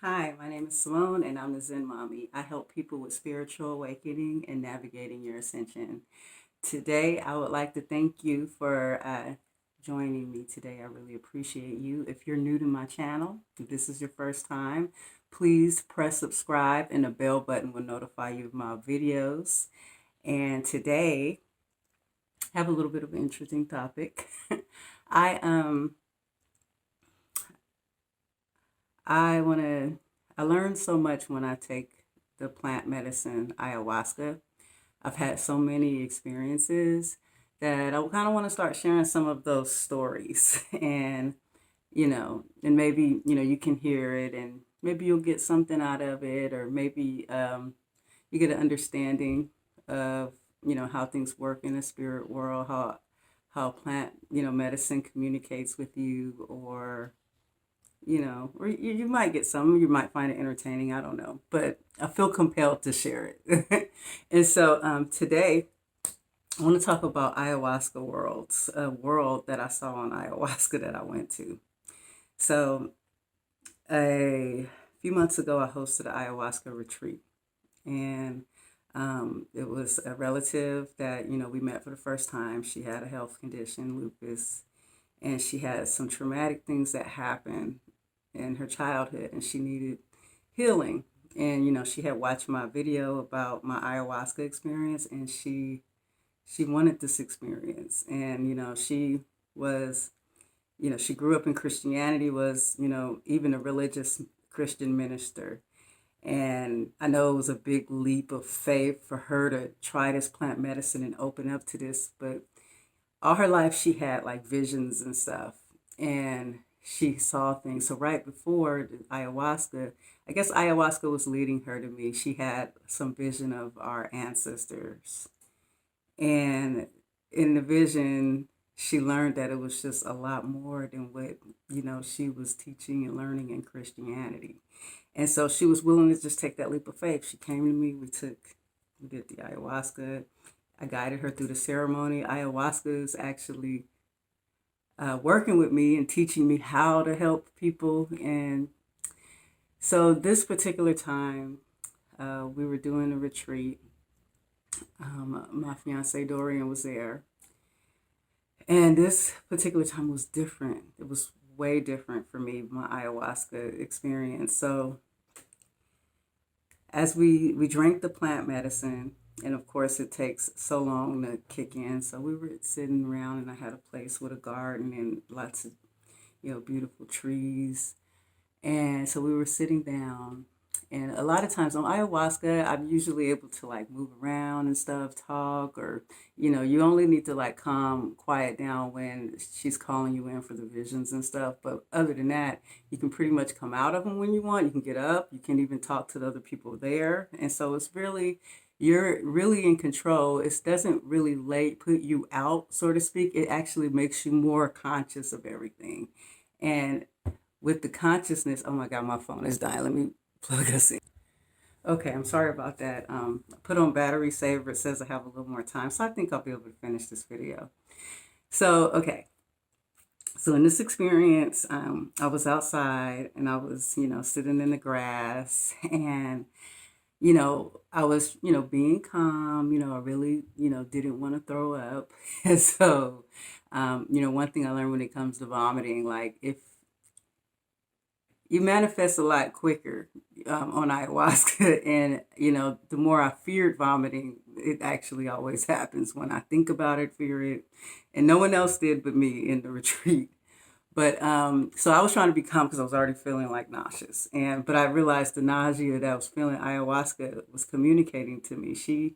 Hi, my name is Simone and I'm the Zen Mommy. I help people with spiritual awakening and navigating your ascension. Today, I would like to thank you for joining me today. I really appreciate you. If you're new to my channel, if this is your first time, please press subscribe and the bell button will notify you of my videos. And today, I have a little bit of an interesting topic. I I want to, I learned so much when I take the plant medicine ayahuasca. I've had so many experiences that I kind of want to start sharing some of those stories and, and maybe, you can hear it and maybe you'll get something out of it or maybe you get an understanding of, how things work in the spirit world, how plant, medicine communicates with you or or you might get some, you might find it entertaining, I don't know, but I feel compelled to share it. And so today, I want to talk about ayahuasca worlds, a world that I saw on ayahuasca that I went to. So a few months ago, I hosted an ayahuasca retreat, and it was a relative that we met for the first time. She had a health condition, lupus, and she had some traumatic things that happened in her childhood and she needed healing. And she had watched my video about my ayahuasca experience and she wanted this experience. And she was, she grew up in Christianity, was, even a religious Christian minister. And I know it was a big leap of faith for her to try this plant medicine and open up to this, but all her life she had like visions and stuff and she saw things. So right before the ayahuasca, I guess ayahuasca was leading her to me. She had some vision of our ancestors. And in the vision, she learned that it was just a lot more than what, she was teaching and learning in Christianity. And so she was willing to just take that leap of faith. She came to me, we did the ayahuasca. I guided her through the ceremony. Ayahuasca is actually working with me and teaching me how to help people. And so this particular time, we were doing a retreat. My fiance Dorian was there. And this particular time was different. It was way different for me, my ayahuasca experience. So as we drank the plant medicine, and of course it takes so long to kick in, so we were sitting around and I had a place with a garden and lots of beautiful trees. And so we were sitting down, and a lot of times on ayahuasca I'm usually able to like move around and stuff, talk, or you only need to like calm quiet down when she's calling you in for the visions and stuff. But other than that, you can pretty much come out of them when you want. You can get up, you can even talk to the other people there. And so it's really, you're really in control. It doesn't really put you out, so to speak. It actually makes you more conscious of everything. And with the consciousness, oh my God, my phone is dying. Let me plug us in. Okay, I'm sorry about that. I put on battery saver. It says I have a little more time, so I think I'll be able to finish this video. So, okay. So in this experience, I was outside and I was, sitting in the grass and, I was, being calm, I really, didn't want to throw up. And so, one thing I learned when it comes to vomiting, like if you manifest a lot quicker on ayahuasca. And, the more I feared vomiting, it actually always happens when I think about it, fear it. And no one else did but me in the retreat. But so I was trying to be calm because I was already feeling like nauseous. But I realized the nausea that I was feeling, ayahuasca was communicating to me. She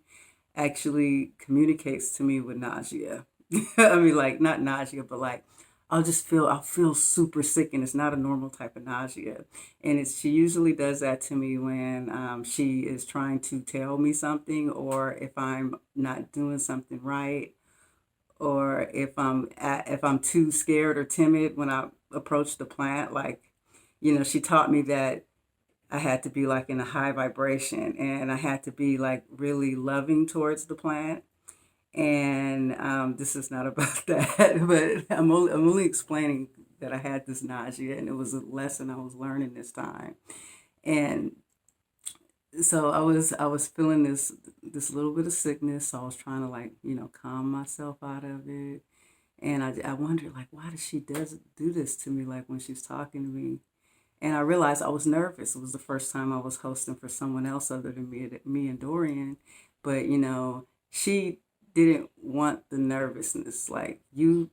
actually communicates to me with nausea. I mean, like not nausea, but like I'll feel super sick, and it's not a normal type of nausea. And she usually does that to me when she is trying to tell me something, or if I'm not doing something right, or if I'm too scared or timid when I approach the plant. Like, she taught me that I had to be like in a high vibration, and I had to be like really loving towards the plant. And this is not about that, but I'm only explaining that I had this nausea, and it was a lesson I was learning this time. And so I was feeling this little bit of sickness. So I was trying to, like, calm myself out of it. And I wondered, like, why does she does do this to me, like when she's talking to me? And I realized I was nervous. It was the first time I was hosting for someone else other than me and Dorian. But she didn't want the nervousness. Like, you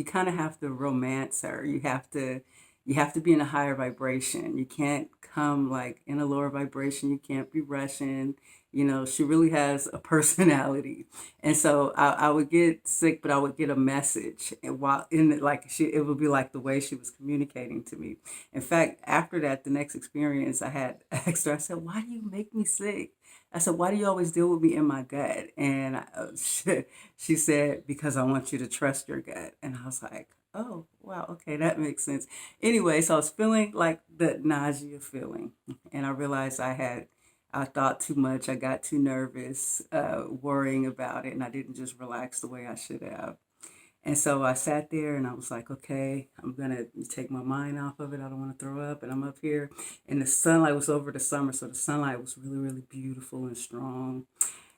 kind of have to romance her. You have to be in a higher vibration. You can't come like in a lower vibration. You can't be rushing. She really has a personality. And so I would get sick, but I would get a message. And while in it, like, it would be like the way she was communicating to me. In fact, after that, the next experience I had asked her, I said, "Why do you make me sick?" I said, "Why do you always deal with me in my gut?" And she said, "Because I want you to trust your gut." And I was like, "Oh, wow, okay, that makes sense." Anyway, so I was feeling like the nausea feeling, and I realized I thought too much. I got too nervous, worrying about it, and I didn't just relax the way I should have. And so I sat there and I was like, okay, I'm going to take my mind off of it. I don't want to throw up. And I'm up here. And the sunlight was over the summer. So the sunlight was really, really beautiful and strong.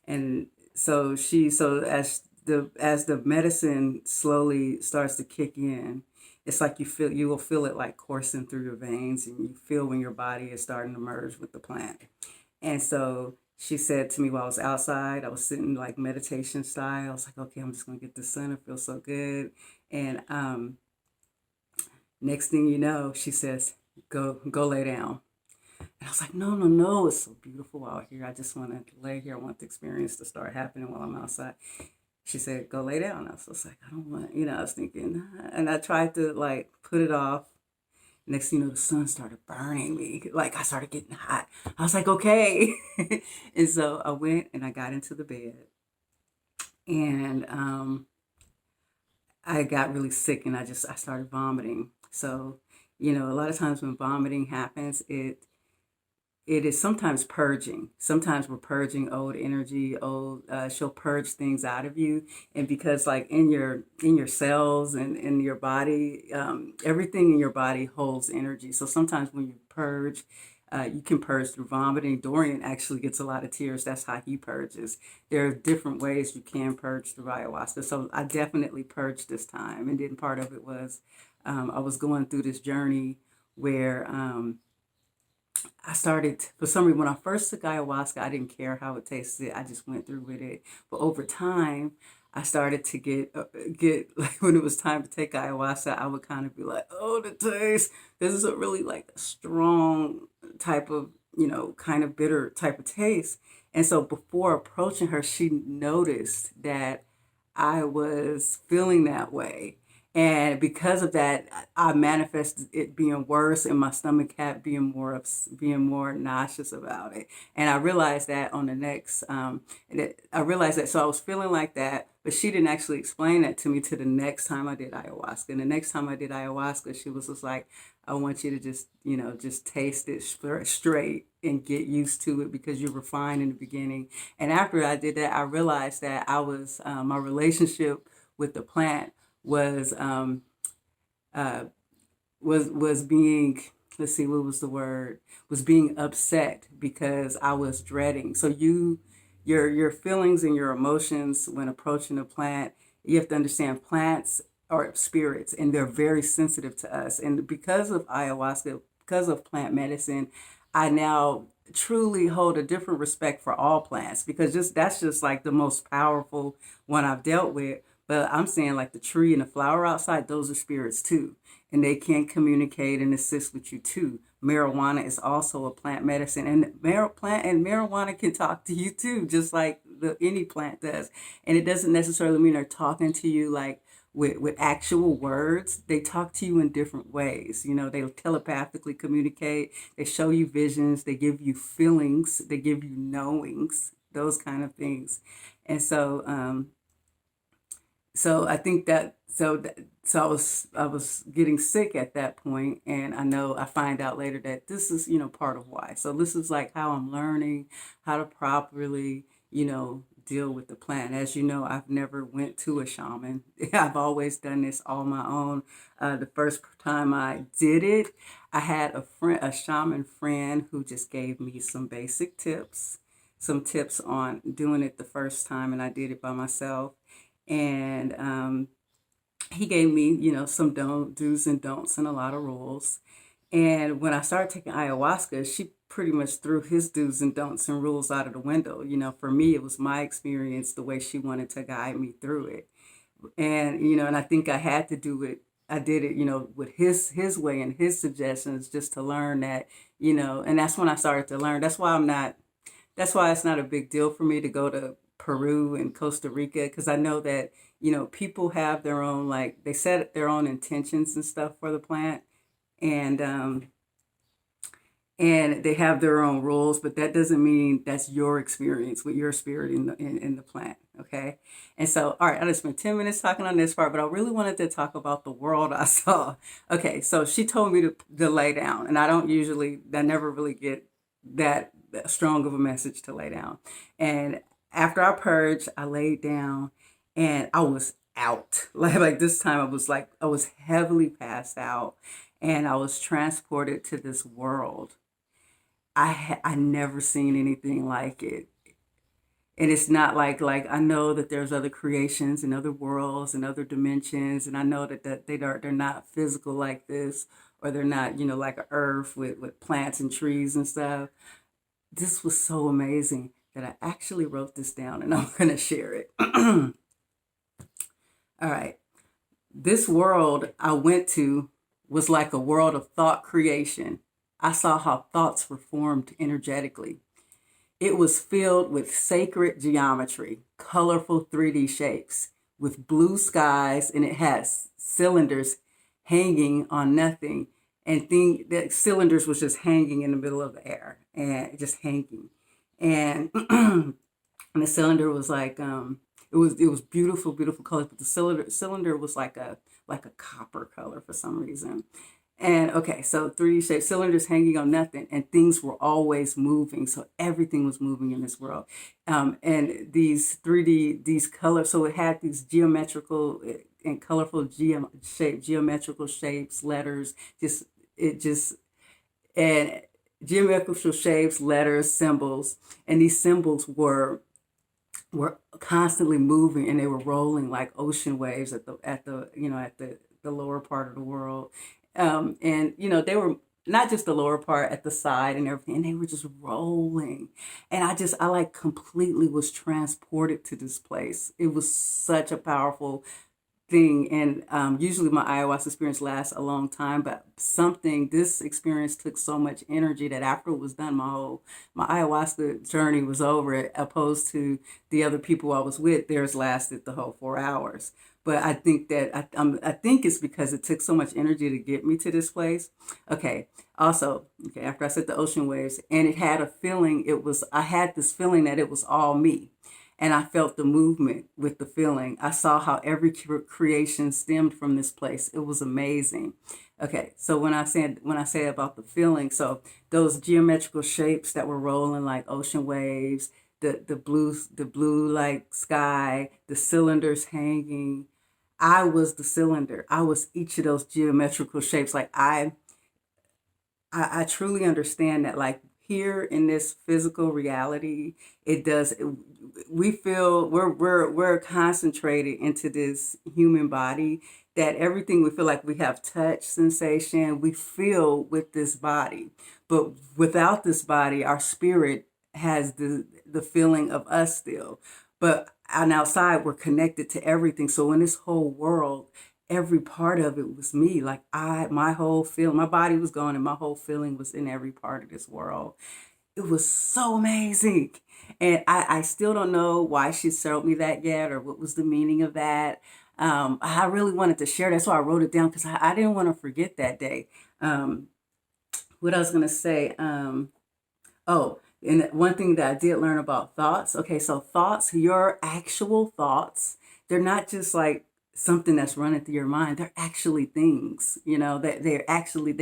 And so as the medicine slowly starts to kick in, it's like you will feel it like coursing through your veins, and you feel when your body is starting to merge with the plant. And so she said to me while I was outside, I was sitting like meditation style. I was like, okay, I'm just gonna get the sun. It feels so good. And next thing you know, she says, go lay down. And I was like, no, no, no, it's so beautiful out here. I just want to lay here. I want the experience to start happening while I'm outside. She said, go lay down. I was just like, I don't want, I was thinking, and I tried to like put it off. Next thing you know, the sun started burning me. Like, I started getting hot. I was like, okay. And so I went and I got into the bed. And I got really sick, and I started vomiting. So, a lot of times when vomiting happens, it is sometimes purging. Sometimes we're purging old energy, she'll purge things out of you. And because, like, in your cells and in your body, everything in your body holds energy. So sometimes when you purge, you can purge through vomiting. Dorian actually gets a lot of tears. That's how he purges. There are different ways you can purge through ayahuasca. So I definitely purged this time. And then part of it was, I was going through this journey where, I started, for some reason, when I first took ayahuasca, I didn't care how it tasted. I just went through with it. But over time, I started to get like, when it was time to take ayahuasca, I would kind of be like, oh, the taste. This is a really like strong type of, kind of bitter type of taste. And so before approaching her, she noticed that I was feeling that way. And because of that, I manifested it being worse, and my stomach kept being more nauseous about it. And I realized that on the next, I realized that. So I was feeling like that, but she didn't actually explain that to me till the next time I did ayahuasca. And the next time I did ayahuasca, she was just like, "I want you to just taste it straight and get used to it, because you were fine in the beginning." And after I did that, I realized that my relationship with the plant was uh, was being, let's see, what was the word, was being upset because I was dreading. So your feelings and your emotions when approaching a plant, you have to understand plants are spirits, and they're very sensitive to us. And because of ayahuasca, because of plant medicine, I now truly hold a different respect for all plants, because just that's just like the most powerful one I've dealt with. But I'm saying, like, the tree and the flower outside, those are spirits too. And they can communicate and assist with you too. Marijuana is also a plant medicine, and marijuana can talk to you too, just like any plant does. And it doesn't necessarily mean they're talking to you like with actual words. They talk to you in different ways. They telepathically communicate. They show you visions. They give you feelings. They give you knowings. Those kind of things. And so I think so I was getting sick at that point, and I find out later that this is part of why. So this is like how I'm learning how to properly deal with the plant. As you know, I've never went to a shaman. I've always done this all my own. The first time I did it, I had a shaman friend who just gave me some basic tips, some tips on doing it the first time, and I did it by myself. And he gave me, some do's and don'ts and a lot of rules. And when I started taking ayahuasca, she pretty much threw his do's and don'ts and rules out of the window. For me, it was my experience, the way she wanted to guide me through it. And I think I had to do it. I did it, with his way and his suggestions, just to learn that, and that's when I started to learn. That's why it's not a big deal for me to go to Peru and Costa Rica, because I know that, people have their own, like, they set their own intentions and stuff for the plant. And and they have their own rules, but that doesn't mean that's your experience with your spirit in the plant. Okay. And so, all right, I just spent 10 minutes talking on this part, but I really wanted to talk about the world I saw. Okay. So she told me to lay down, and I never really get that strong of a message to lay down. And after I purged, I laid down and I was out. Like this time I was heavily passed out, and I was transported to this world. I never seen anything like it. And it's not like I know that there's other creations and other worlds and other dimensions, and I know that they're not physical like this, or they're not, like a earth with plants and trees and stuff. This was so amazing that I actually wrote this down, and I'm gonna share it. All right. This world I went to was like a world of thought creation. I saw how thoughts were formed energetically. It was filled with sacred geometry, colorful 3D shapes, with blue skies, and it has cylinders hanging on nothing. And that cylinders was just hanging in the middle of the air, and just hanging. And, and the cylinder was like, it was beautiful, beautiful colors, but the cylinder was like a copper color for some reason. And okay, so 3D shaped cylinders hanging on nothing, and things were always moving. So everything was moving in this world. And these 3D, these colors, so it had these geometrical and colorful geometrical shapes, letters, it just, and geometrical shapes, letters, symbols, and these symbols were constantly moving, and they were rolling like ocean waves at the lower part of the world. And they were not just the lower part, at the side and everything, and they were just rolling. And I like completely was transported to this place. It was such a powerful thing. And usually my ayahuasca experience lasts a long time, but this experience took so much energy that after it was done, my ayahuasca journey was over, opposed to the other people I was with. Theirs lasted the whole 4 hours. But I think that I think it's because it took so much energy to get me to this place. Okay. Also, okay, after I said the ocean waves, and it had a feeling, I had this feeling that it was all me. And I felt the movement with the feeling. I saw how every creation stemmed from this place. It was amazing. Okay, so when I say about the feeling, so those geometrical shapes that were rolling like ocean waves, the blue like sky, the cylinders hanging. I was the cylinder. I was each of those geometrical shapes. Like I truly understand that, like, here in this physical reality, it does we feel we're concentrated into this human body, that everything we feel, like we have touch sensation, we feel with this body. But without this body, our spirit has the feeling of us still. But on outside, we're connected to everything. So in this whole world, every part of it was me. Like my whole feeling, my body was gone, and my whole feeling was in every part of this world. It was so amazing. And I still don't know why she showed me that yet, or what was the meaning of that. I really wanted to share. That's why I wrote it down, because I didn't want to forget that day. What I was going to say. Oh, and one thing that I did learn about thoughts. Okay, so thoughts, your actual thoughts, they're not just like something that's running through your mind. They're actually things, that they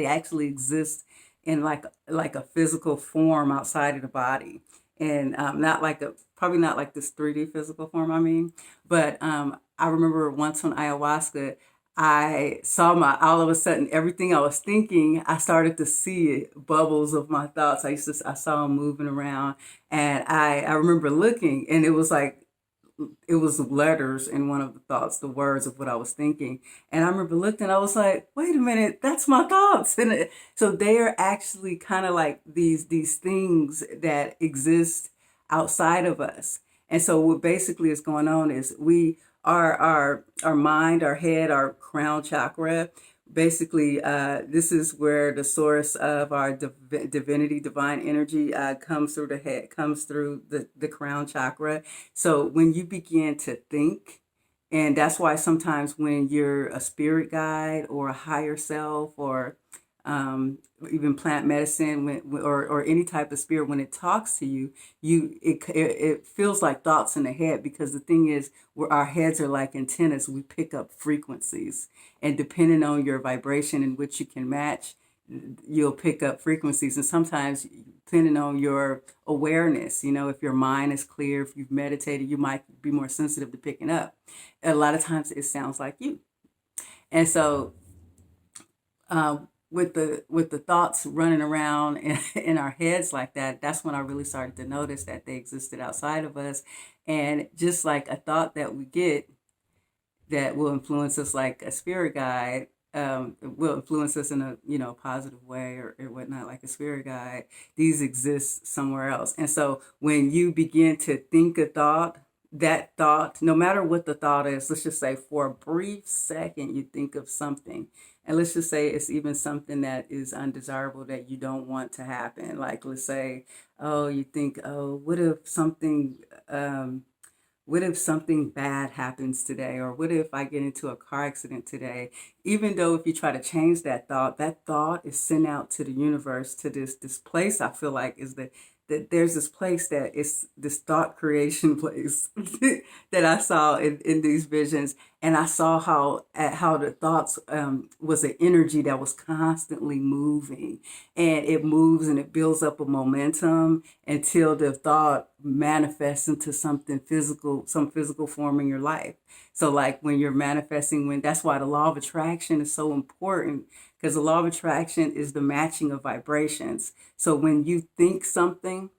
actually exist in like a physical form outside of the body. And not like probably not like this 3D physical form, I mean. But I remember once on ayahuasca, I saw all of a sudden, everything I was thinking, I started to see it, bubbles of my thoughts. I saw them moving around, and I remember looking, and it was like, it was letters in one of the thoughts, the words of what I was thinking. And I remember looking, I was like, wait a minute, that's my thoughts. So they are actually kind of like these things that exist outside of us. And so what basically is going on is our mind, our head, our crown chakra, basically this is where the source of our divinity, divine energy comes through the head, comes through the crown chakra. So when you begin to think, and that's why sometimes when you're a spirit guide or a higher self, or um, even plant medicine, or any type of spirit, when it talks to you, it feels like thoughts in the head, because the thing is, where our heads are like antennas, we pick up frequencies, and depending on your vibration in which you can match, you'll pick up frequencies. And sometimes, depending on your awareness, if your mind is clear, if you've meditated, you might be more sensitive to picking up. A lot of times it sounds like you. And so with the thoughts running around in our heads like that, that's when I really started to notice that they existed outside of us. And just like a thought that we get that will influence us, like a spirit guide, will influence us in a positive way, or whatnot, like a spirit guide. These exist somewhere else. And so when you begin to think a thought, that thought, no matter what the thought is, let's just say for a brief second you think of something, and let's just say it's even something that is undesirable, that you don't want to happen. Like, let's say, oh, you think, oh, what if something bad happens today? Or what if I get into a car accident today? Even though if you try to change that thought is sent out to the universe, to this place. I feel like is that there's this place that is this thought creation place that I saw in these visions. And I saw how the thoughts was an energy that was constantly moving, and it moves and it builds up a momentum until the thought manifests into something physical, some physical form in your life. So like when you're manifesting, when that's why the law of attraction is so important, because the law of attraction is the matching of vibrations. So when you think something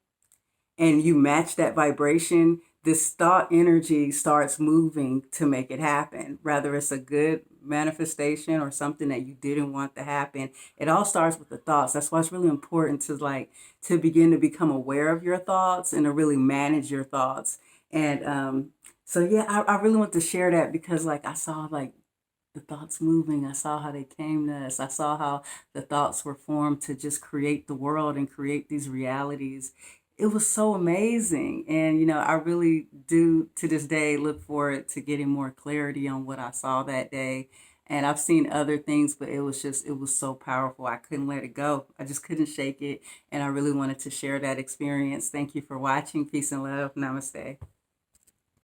and you match that vibration, this thought energy starts moving to make it happen. Rather it's a good manifestation or something that you didn't want to happen. It all starts with the thoughts. That's why it's really important to begin to become aware of your thoughts and to really manage your thoughts. And so yeah, I really want to share that, because like I saw like the thoughts moving. I saw how they came to us. I saw how the thoughts were formed to just create the world and create these realities. It was so amazing. And, I really do to this day look forward to getting more clarity on what I saw that day. And I've seen other things, but it was so powerful. I couldn't let it go. I just couldn't shake it. And I really wanted to share that experience. Thank you for watching. Peace and love. Namaste.